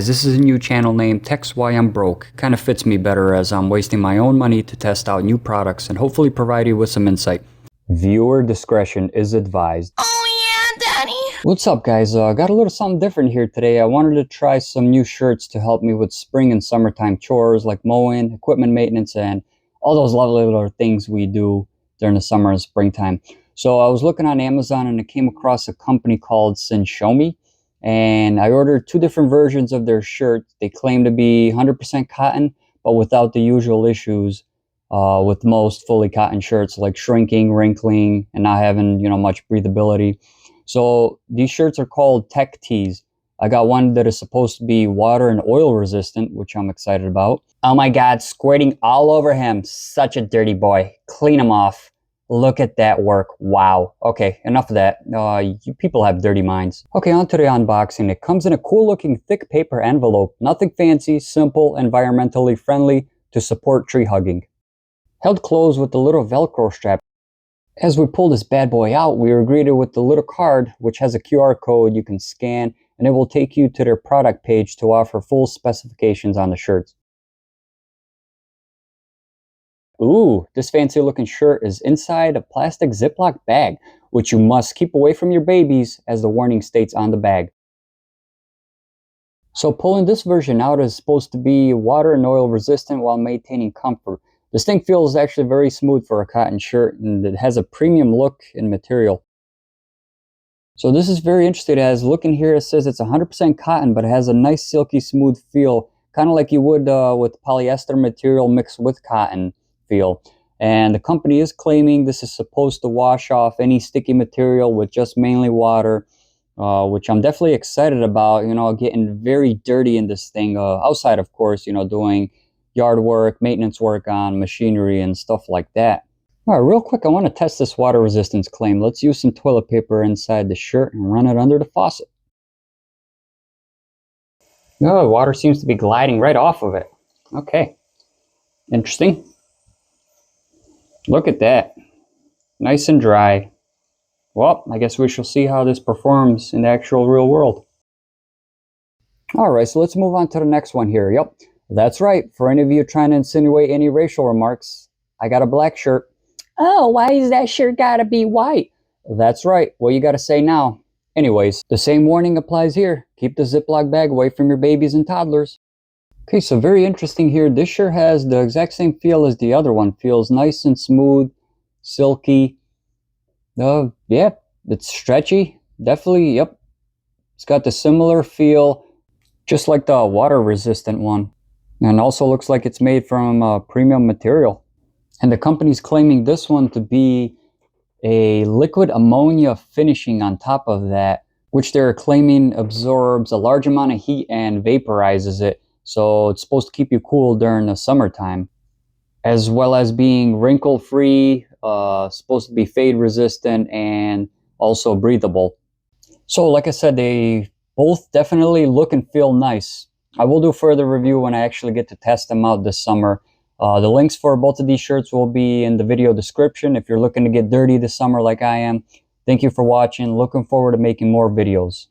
this is a new channel named Text Why I'm Broke. Kind of fits me better as I'm wasting my own money to test out new products and hopefully provide you with some insight. Viewer discretion is advised. Oh yeah, Daddy! What's up guys, got a little something different here today. I wanted to try some new shirts to help me with spring and summertime chores like mowing, equipment maintenance, and all those lovely little things we do during the summer and springtime. So I was looking on Amazon and I came across a company called Senshomi. And I ordered two different versions of their shirt. They claim to be 100% cotton, but without the usual issues with most fully cotton shirts like shrinking, wrinkling, and not having much breathability. So these shirts are called Tech Tees. I got one that is supposed to be water and oil resistant, which I'm excited about. Oh my God, squirting all over him. Such a dirty boy. Clean him off. Look at that work. Wow. Okay, enough of that. You people have dirty minds. Okay, on to the unboxing. It comes in a cool looking thick paper envelope. Nothing fancy, simple, environmentally friendly to support tree hugging. Held closed with the little Velcro strap. As we pull this bad boy out, we are greeted with the little card which has a QR code you can scan and it will take you to their product page to offer full specifications on the shirts. Ooh, this fancy looking shirt is inside a plastic Ziploc bag, which you must keep away from your babies as the warning states on the bag. So pulling this version out is supposed to be water and oil resistant while maintaining comfort. This thing feels actually very smooth for a cotton shirt and it has a premium look and material. So this is very interesting. As looking here, it says it's 100% cotton, but it has a nice silky smooth feel, kind of like you would with polyester material mixed with cotton feel. And the company is claiming this is supposed to wash off any sticky material with just mainly water, which I'm definitely excited about, getting very dirty in this thing, outside of course, doing yard work, maintenance work on machinery and stuff like that. All right, real quick, I want to test this water resistance claim. Let's use some toilet paper inside the shirt and run it under the faucet. Oh, water seems to be gliding right off of it. Okay, interesting. Look at that. Nice and dry. Well, I guess we shall see how this performs in the actual real world. All right, so let's move on to the next one here. Yep, that's right. For any of you trying to insinuate any racial remarks, I got a black shirt. Oh, why is that shirt gotta be white? That's right. What you gotta say now? Anyways, the same warning applies here. Keep the Ziploc bag away from your babies and toddlers. Okay, so very interesting here. This shirt has the exact same feel as the other one. Feels nice and smooth, silky. Yeah, it's stretchy. Definitely, yep. It's got the similar feel, just like the water resistant one. And also looks like it's made from premium material. And the company's claiming this one to be a liquid ammonia finishing on top of that, which they're claiming absorbs a large amount of heat and vaporizes it. So it's supposed to keep you cool during the summertime, as well as being wrinkle-free, supposed to be fade-resistant, and also breathable. So like I said, they both definitely look and feel nice. I will do further review when I actually get to test them out this summer. The links for both of these shirts will be in the video description if you're looking to get dirty this summer like I am. Thank you for watching. Looking forward to making more videos.